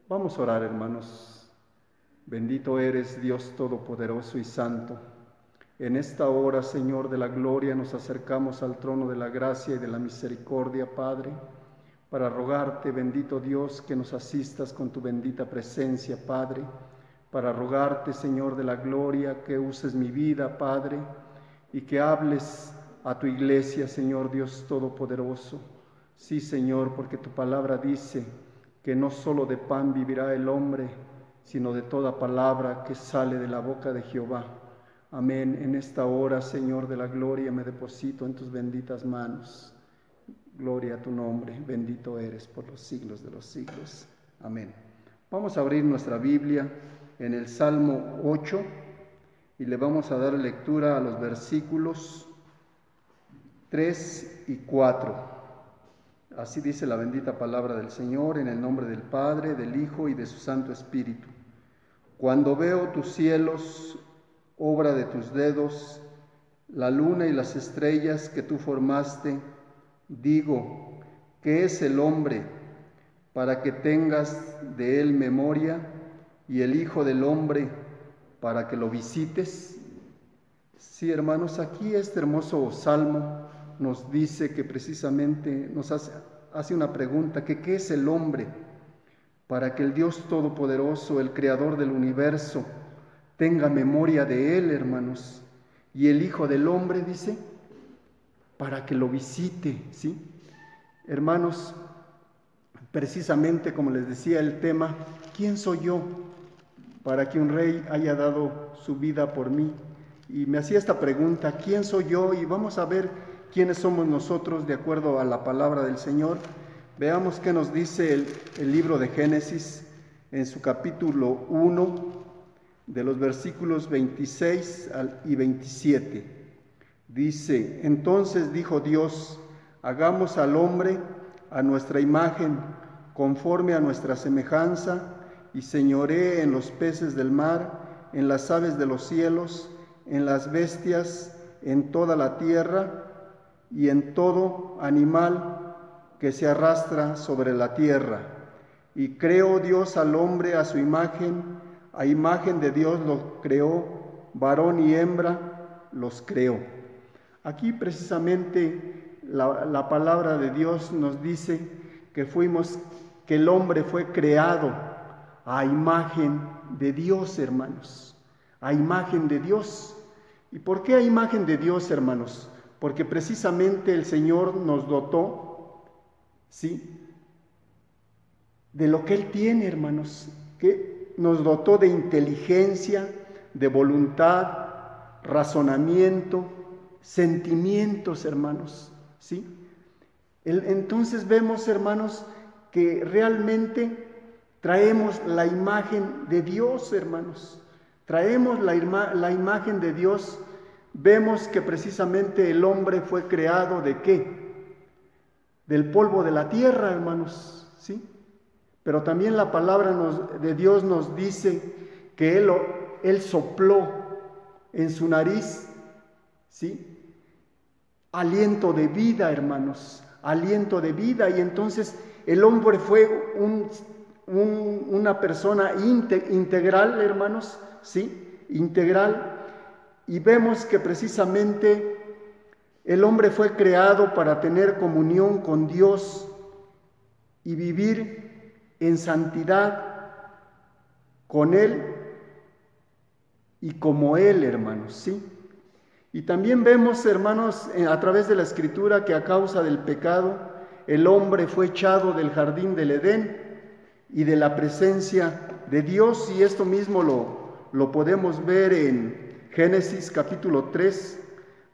Vamos a orar, hermanos. Bendito eres, Dios Todopoderoso y Santo. En esta hora, Señor de la gloria, nos acercamos al trono de la gracia y de la misericordia, Padre, para rogarte, bendito Dios, que nos asistas con tu bendita presencia, Padre, para rogarte, Señor de la gloria, que uses mi vida, Padre, y que hables a tu iglesia, Señor Dios Todopoderoso. Sí, Señor, porque tu palabra dice que no solo de pan vivirá el hombre, sino de toda palabra que sale de la boca de Jehová. Amén. En esta hora, Señor de la gloria, me deposito en tus benditas manos. Gloria a tu nombre, bendito eres por los siglos de los siglos. Amén. Vamos a abrir nuestra Biblia en el Salmo 8 y le vamos a dar lectura a los versículos 3 y 4. Así dice la bendita palabra del Señor, en el nombre del Padre, del Hijo y de su Santo Espíritu. Cuando veo tus cielos, obra de tus dedos, la luna y las estrellas que tú formaste, digo, ¿qué es el hombre para que tengas de él memoria, y el Hijo del hombre para que lo visites? Sí, hermanos, aquí este hermoso salmo nos dice que precisamente nos hace una pregunta, que ¿qué es el hombre? Para que el Dios Todopoderoso, el Creador del universo, tenga memoria de él, hermanos. Y el Hijo del hombre, dice, para que lo visite, ¿sí? Hermanos, precisamente como les decía el tema, ¿quién soy yo para que un rey haya dado su vida por mí? Y me hacía esta pregunta, ¿quién soy yo? Y vamos a ver quiénes somos nosotros de acuerdo a la palabra del Señor. Veamos qué nos dice el libro de Génesis en su capítulo 1, de los versículos 26 y 27. Dice, entonces dijo Dios, hagamos al hombre a nuestra imagen, conforme a nuestra semejanza, y señoree en los peces del mar, en las aves de los cielos, en las bestias, en toda la tierra, y en todo animal que se arrastra sobre la tierra. Y creó Dios al hombre a su imagen, a imagen de Dios lo creó, varón y hembra los creó. Aquí precisamente la palabra de Dios nos dice que el hombre fue creado a imagen de Dios, hermanos, a imagen de Dios. ¿Y por qué a imagen de Dios, hermanos? Porque precisamente el Señor nos dotó, ¿sí?, de lo que Él tiene, hermanos, que nos dotó de inteligencia, de voluntad, razonamiento, sentimientos, hermanos, ¿sí? Entonces vemos, hermanos, que realmente traemos la imagen de Dios, hermanos, traemos la imagen de Dios. Vemos que precisamente el hombre fue creado ¿de qué? Del polvo de la tierra, hermanos, ¿sí? Pero también la palabra de Dios nos dice que Él sopló en su nariz, ¿sí?, aliento de vida, hermanos, aliento de vida. Y entonces el hombre fue una persona integral, hermanos, ¿sí?, integral. Y vemos que precisamente el hombre fue creado para tener comunión con Dios y vivir en santidad con Él y como Él, hermanos, ¿sí? Y también vemos, hermanos, a través de la Escritura, que a causa del pecado, el hombre fue echado del jardín del Edén y de la presencia de Dios, y esto mismo lo podemos ver en Génesis capítulo 3,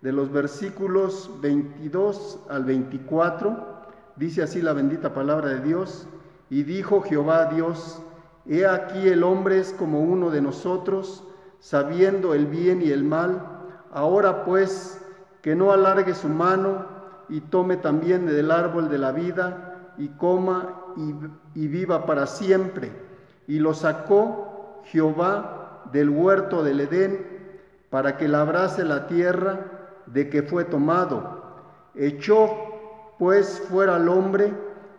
de los versículos 22 al 24, dice así la bendita palabra de Dios, y dijo Jehová a Dios, he aquí el hombre es como uno de nosotros, sabiendo el bien y el mal, ahora pues que no alargue su mano y tome también del árbol de la vida y coma y viva para siempre. Y lo sacó Jehová del huerto del Edén, para que labrase la tierra de que fue tomado. Echó pues fuera al hombre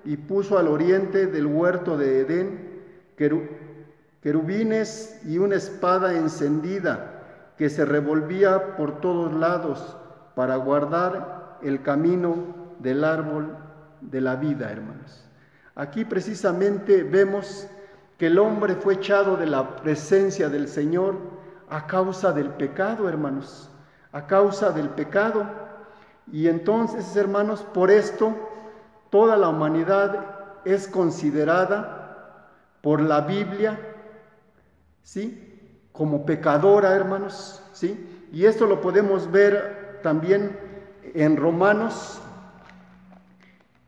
y puso al oriente del huerto de Edén querubines y una espada encendida que se revolvía por todos lados para guardar el camino del árbol de la vida, hermanos. Aquí precisamente vemos que el hombre fue echado de la presencia del Señor a causa del pecado, hermanos, a causa del pecado. Y entonces, hermanos, por esto toda la humanidad es considerada por la Biblia, ¿sí?, como pecadora, hermanos, ¿sí? Y esto lo podemos ver también en Romanos,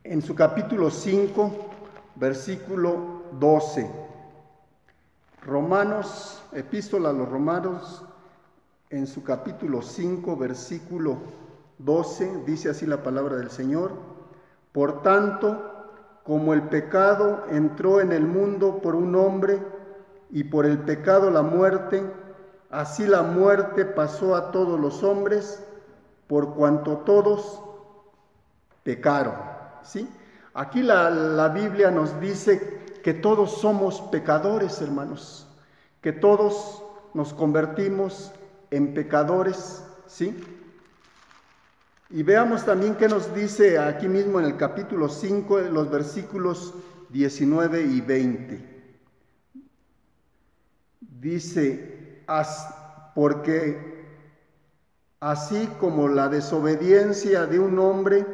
en su capítulo 5, versículo 12. Romanos, epístola a los Romanos, en su capítulo 5, versículo 12, dice así la palabra del Señor: por tanto, como el pecado entró en el mundo por un hombre, y por el pecado la muerte, así la muerte pasó a todos los hombres, por cuanto todos pecaron. ¿Sí? Aquí la Biblia nos dice que todos somos pecadores, hermanos, que todos nos convertimos en pecadores, ¿sí? Y veamos también qué nos dice aquí mismo en el capítulo 5, los versículos 19 y 20. Dice, porque así como la desobediencia de un hombre,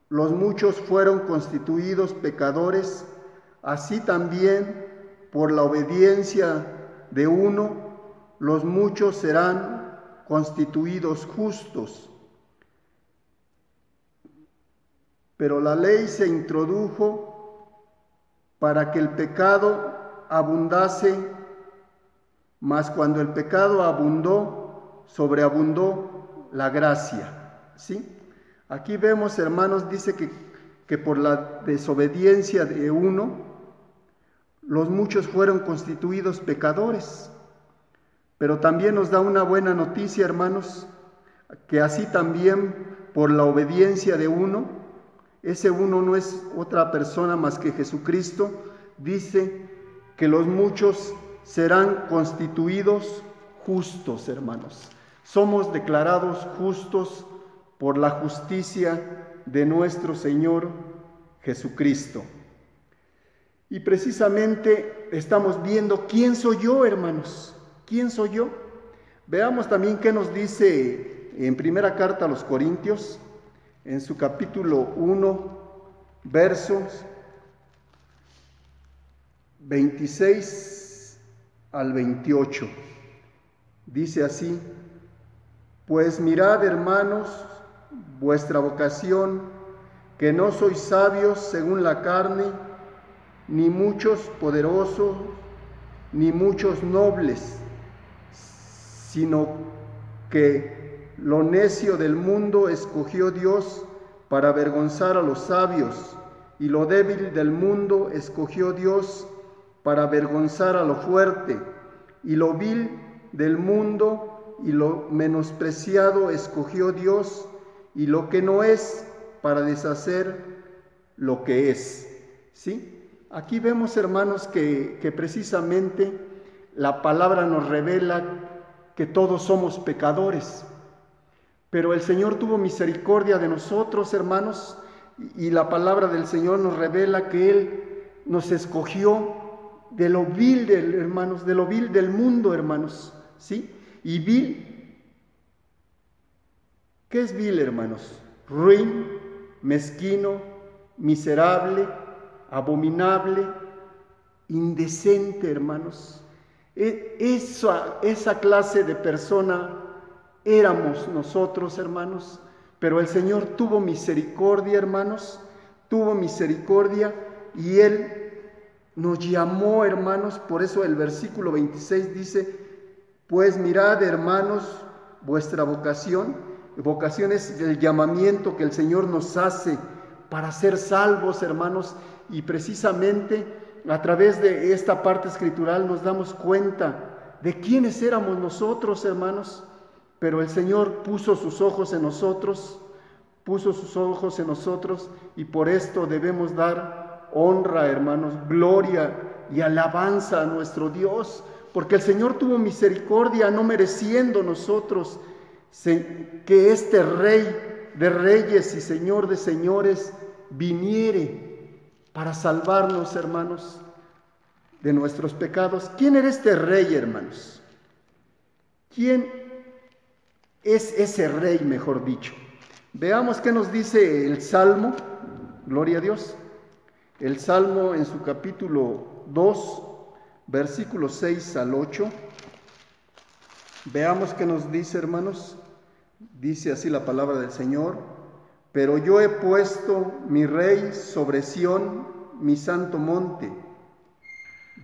los muchos fueron constituidos pecadores, así también por la obediencia de uno, los muchos serán constituidos justos. Pero la ley se introdujo para que el pecado abundase, mas cuando el pecado abundó, sobreabundó la gracia. ¿Sí? Aquí vemos, hermanos, dice que por la desobediencia de uno, los muchos fueron constituidos pecadores. Pero también nos da una buena noticia, hermanos, que así también por la obediencia de uno, ese uno no es otra persona más que Jesucristo, dice que los muchos serán constituidos justos, hermanos. Somos declarados justos por la justicia de nuestro Señor Jesucristo. Y precisamente estamos viendo quién soy yo, hermanos. ¿Quién soy yo? Veamos también qué nos dice en primera carta a los Corintios, en su capítulo 1, versos 26 al 28. Dice así: pues mirad, hermanos, vuestra vocación, que no sois sabios según la carne, ni muchos poderosos, ni muchos nobles, sino que lo necio del mundo escogió Dios para avergonzar a los sabios, y lo débil del mundo escogió Dios para avergonzar a lo fuerte, y lo vil del mundo y lo menospreciado escogió Dios, y lo que no es, para deshacer lo que es. ¿Sí? Aquí vemos, hermanos, que precisamente la palabra nos revela que todos somos pecadores, pero el Señor tuvo misericordia de nosotros, hermanos, y la palabra del Señor nos revela que Él nos escogió de lo vil hermanos, de lo vil del mundo, hermanos, ¿sí? Y vil, ¿qué es vil, hermanos? Ruin, mezquino, miserable, abominable, indecente, hermanos. Esa clase de persona éramos nosotros, hermanos, pero el Señor tuvo misericordia, hermanos, tuvo misericordia, y Él nos llamó, hermanos. Por eso el versículo 26 dice: pues mirad, hermanos, vuestra vocación. Vocación es el llamamiento que el Señor nos hace para ser salvos, hermanos, y precisamente a través de esta parte escritural nos damos cuenta de quiénes éramos nosotros, hermanos. Pero el Señor puso sus ojos en nosotros, y por esto debemos dar honra, hermanos, gloria y alabanza a nuestro Dios, porque el Señor tuvo misericordia, no mereciendo nosotros que este Rey de reyes y Señor de señores viniere para salvarnos, hermanos, de nuestros pecados. ¿Quién era este Rey, hermanos? ¿Quién es ese Rey, mejor dicho? Veamos qué nos dice el Salmo, gloria a Dios. El Salmo en su capítulo 2, versículos 6 al 8. Veamos qué nos dice, hermanos. Dice así la palabra del Señor: pero yo he puesto mi Rey sobre Sión, mi santo monte.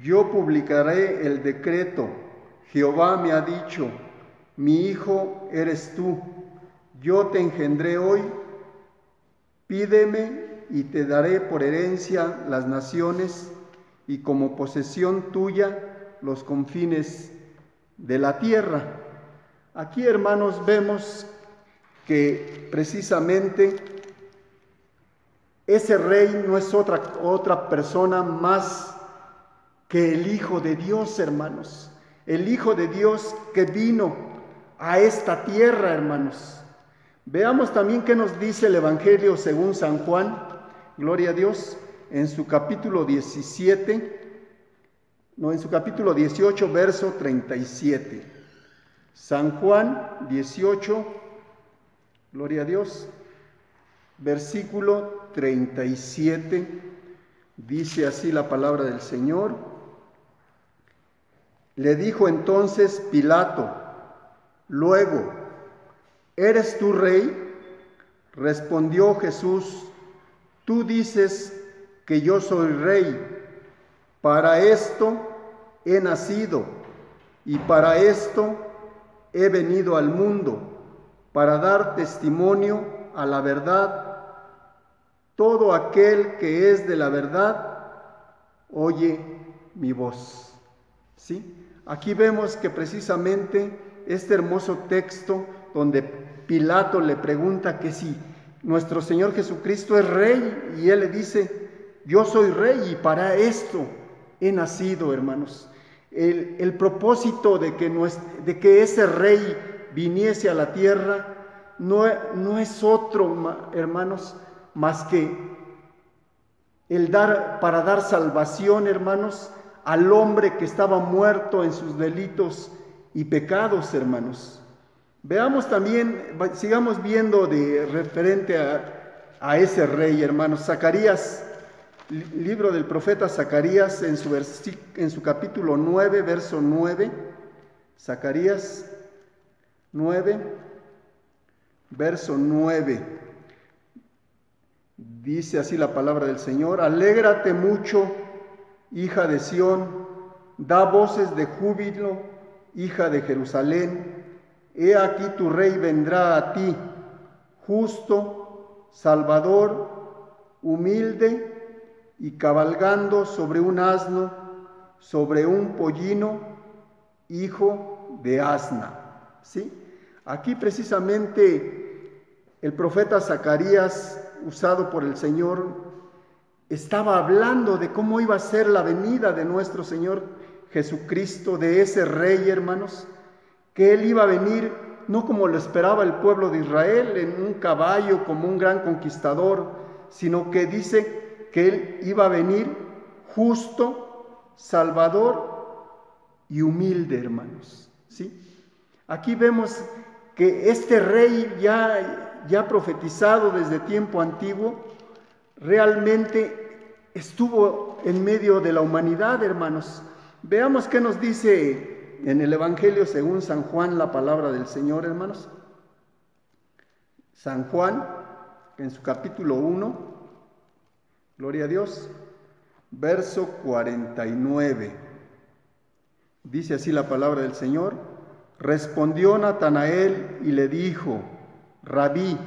Yo publicaré el decreto. Jehová me ha dicho: mi hijo eres tú. Yo te engendré hoy. Pídeme y te daré por herencia las naciones y como posesión tuya los confines de la tierra. Aquí, hermanos, vemos que precisamente ese Rey no es otra persona más que el Hijo de Dios, hermanos. El Hijo de Dios que vino a esta tierra, hermanos. Veamos también qué nos dice el Evangelio según San Juan, gloria a Dios, en su capítulo 18, verso 37. San Juan 18, gloria a Dios, versículo 37, dice así la palabra del Señor. Le dijo entonces Pilato: luego, ¿eres tú Rey? Respondió Jesús: tú dices que yo soy Rey. Para esto he nacido y para esto he venido al mundo, para dar testimonio a la verdad. Todo aquel que es de la verdad oye mi voz. ¿Sí? Aquí vemos que precisamente este hermoso texto donde Pilato le pregunta que si nuestro Señor Jesucristo es Rey, y Él le dice: yo soy Rey y para esto he nacido, hermanos. El propósito de que ese Rey viniese a la tierra no es otro, hermanos, más que para dar salvación, hermanos, al hombre que estaba muerto en sus delitos y pecados, hermanos. Veamos también, sigamos viendo de referente a ese Rey, hermanos. Zacarías, libro del profeta Zacarías, en su capítulo 9, verso 9. Zacarías 9, verso 9. Dice así la palabra del Señor: alégrate mucho, hija de Sión, da voces de júbilo, hija de Jerusalén. He aquí tu Rey vendrá a ti, justo, salvador, humilde y cabalgando sobre un asno, sobre un pollino, hijo de asna. ¿Sí? Aquí precisamente el profeta Zacarías, usado por el Señor, estaba hablando de cómo iba a ser la venida de nuestro Señor Jesucristo, de ese Rey, hermanos, que Él iba a venir no como lo esperaba el pueblo de Israel, en un caballo como un gran conquistador, sino que dice que Él iba a venir justo, salvador y humilde, hermanos. ¿Sí? Aquí vemos que este Rey ya profetizado desde tiempo antiguo, realmente estuvo en medio de la humanidad, hermanos. Veamos qué nos dice en el Evangelio según San Juan la palabra del Señor, hermanos. San Juan, en su capítulo 1, gloria a Dios, verso 49. Dice así la palabra del Señor: respondió Natanael y le dijo: Rabí,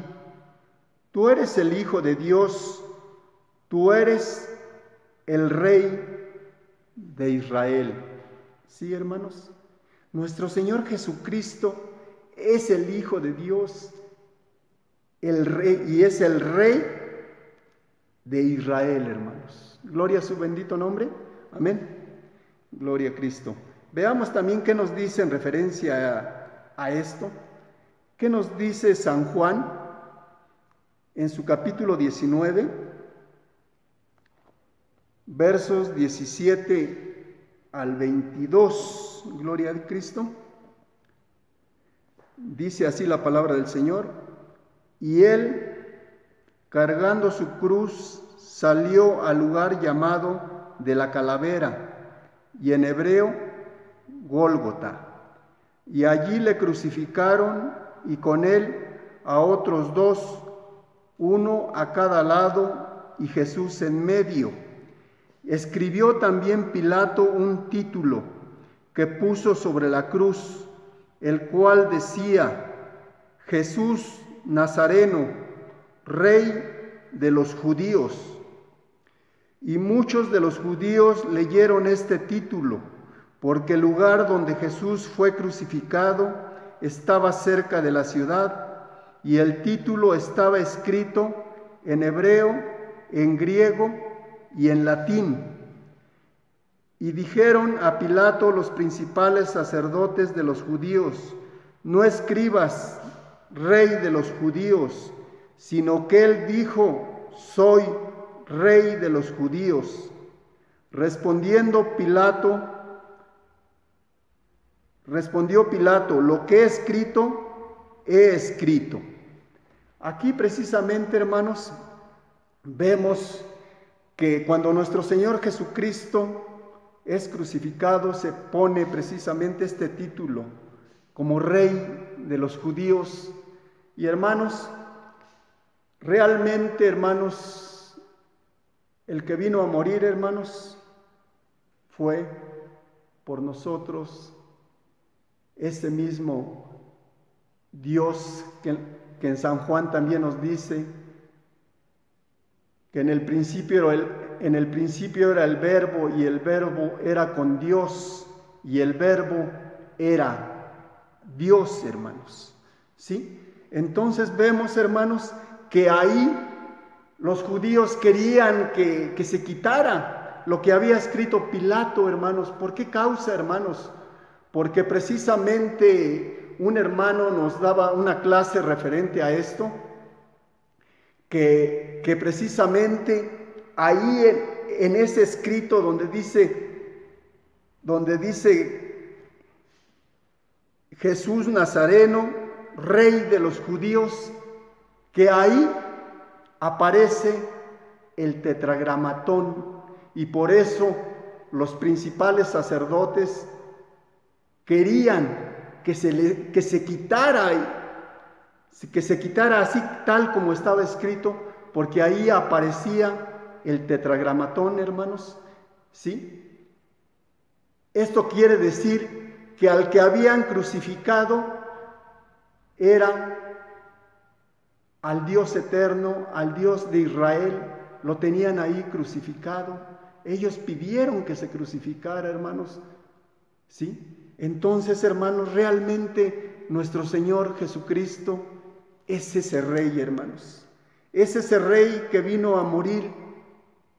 tú eres el Hijo de Dios, tú eres el Rey de Israel. Sí, hermanos, nuestro Señor Jesucristo es el Hijo de Dios, el Rey, y es el Rey de Israel, hermanos. Gloria a su bendito nombre. Amén. Gloria a Cristo. Veamos también qué nos dice en referencia a esto. ¿Qué nos dice San Juan en su capítulo 19, versos 17 al 22? Gloria a Cristo. Dice así la palabra del Señor: y él, cargando su cruz, salió al lugar llamado de la calavera, y en hebreo Gólgota, y allí le crucificaron, y con él a otros dos, uno a cada lado y Jesús en medio. Escribió también Pilato un título que puso sobre la cruz, el cual decía: Jesús Nazareno, Rey de los judíos. Y muchos de los judíos leyeron este título, porque el lugar donde Jesús fue crucificado estaba cerca de la ciudad, y el título estaba escrito en hebreo, en griego y en latín. Y dijeron a Pilato los principales sacerdotes de los judíos: no escribas Rey de los judíos, sino que él dijo: soy Rey de los judíos. Respondió Pilato: lo que he escrito. Aquí precisamente, hermanos, vemos que cuando nuestro Señor Jesucristo es crucificado, se pone precisamente este título como Rey de los judíos. Y hermanos, realmente, hermanos, el que vino a morir, hermanos, fue por nosotros ese mismo Dios que en San Juan también nos dice que en el principio era el Verbo, y el Verbo era con Dios, y el Verbo era Dios, hermanos. ¿Sí? Entonces vemos, hermanos, que ahí los judíos querían que se quitara lo que había escrito Pilato, hermanos. ¿Por qué causa, hermanos? Porque precisamente un hermano nos daba una clase referente a esto, que precisamente ahí en ese escrito donde dice Jesús Nazareno, Rey de los judíos, que ahí aparece el tetragramatón, y por eso los principales sacerdotes querían que se quitara así tal como estaba escrito, porque ahí aparecía el tetragramatón, hermanos. ¿Sí? Esto quiere decir que al que habían crucificado era al Dios eterno, al Dios de Israel. Lo tenían ahí crucificado. Ellos pidieron que se crucificara, hermanos. ¿Sí? Entonces, hermanos, realmente nuestro Señor Jesucristo es ese Rey, hermanos. Es ese Rey que vino a morir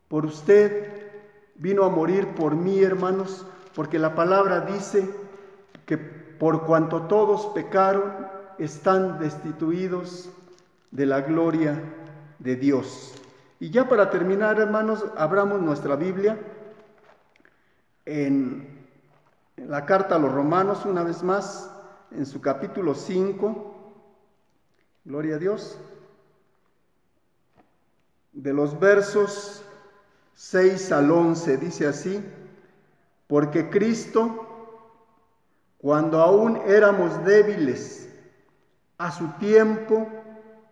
por usted, vino a morir por mí, hermanos, porque la palabra dice que por cuanto todos pecaron, están destituidos de la gloria de Dios. Y ya para terminar, hermanos, abramos nuestra Biblia en la carta a los Romanos, una vez más, en su capítulo 5, gloria a Dios, de los versos 6 al 11, dice así: porque Cristo, cuando aún éramos débiles, a su tiempo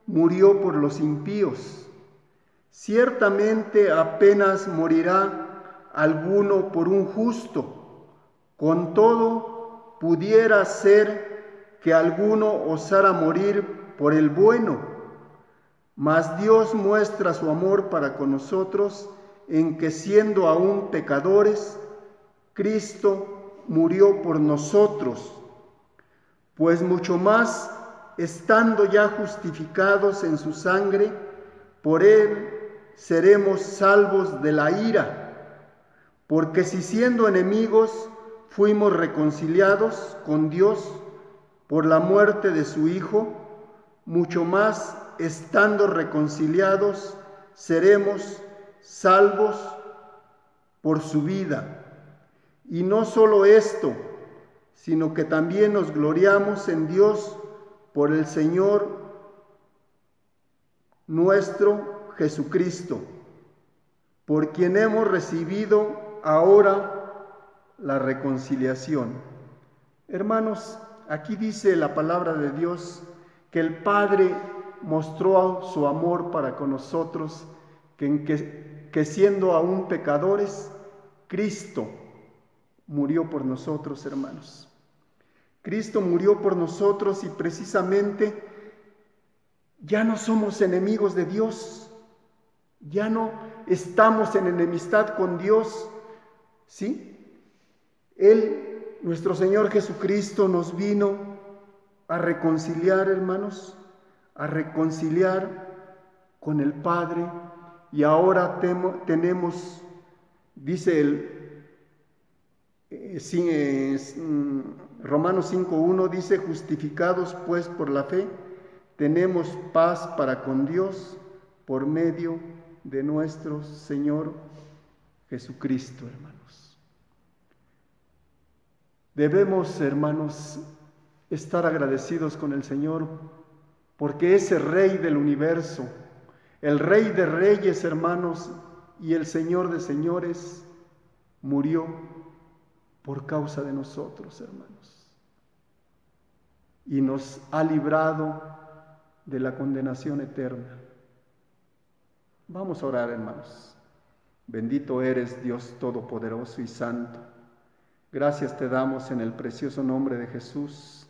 murió por los impíos. Ciertamente apenas morirá alguno por un justo. Con todo, pudiera ser que alguno osara morir por el bueno. Mas Dios muestra su amor para con nosotros en que, siendo aún pecadores, Cristo murió por nosotros. Pues mucho más, estando ya justificados en su sangre, por él seremos salvos de la ira. Porque si siendo enemigos fuimos reconciliados con Dios por la muerte de su Hijo, mucho más estando reconciliados seremos salvos por su vida. Y no solo esto, sino que también nos gloriamos en Dios por el Señor nuestro Jesucristo, por quien hemos recibido ahora la reconciliación. Hermanos, aquí dice la palabra de Dios que el Padre mostró su amor para con nosotros, que siendo aún pecadores, Cristo murió por nosotros, hermanos. Cristo murió por nosotros y precisamente ya no somos enemigos de Dios, ya no estamos en enemistad con Dios, ¿sí? Él, nuestro Señor Jesucristo, nos vino a reconciliar, hermanos, a reconciliar con el Padre, y ahora tenemos, dice Romanos 5:1, dice: justificados pues por la fe, tenemos paz para con Dios por medio de nuestro Señor Jesucristo, hermanos. Debemos, hermanos, estar agradecidos con el Señor, porque ese Rey del universo, el Rey de reyes, hermanos, y el Señor de señores, murió por causa de nosotros, hermanos, y nos ha librado de la condenación eterna. Vamos a orar, hermanos. Bendito eres, Dios Todopoderoso y Santo. Gracias te damos en el precioso nombre de Jesús.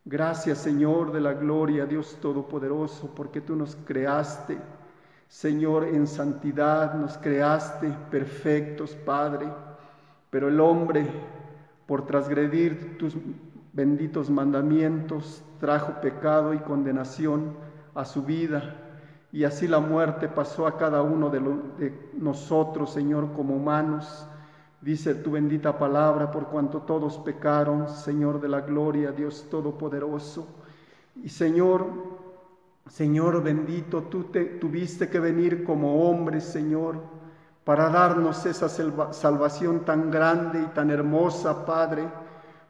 Gracias, Señor de la gloria, Dios Todopoderoso, porque tú nos creaste, Señor, en santidad, nos creaste perfectos, Padre, pero el hombre, por transgredir tus benditos mandamientos, trajo pecado y condenación a su vida, y así la muerte pasó a cada uno de nosotros, Señor, como humanos. Dice tu bendita palabra: por cuanto todos pecaron, Señor de la gloria, Dios Todopoderoso. Y Señor bendito, tú tuviste que venir como hombre, Señor, para darnos esa salvación tan grande y tan hermosa, Padre,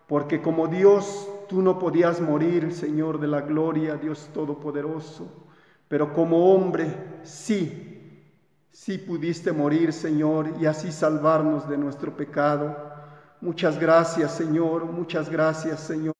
porque como Dios tú no podías morir, Señor de la gloria, Dios Todopoderoso, pero como hombre sí pudiste morir, Señor, y así salvarnos de nuestro pecado. Muchas gracias, Señor, muchas gracias, Señor.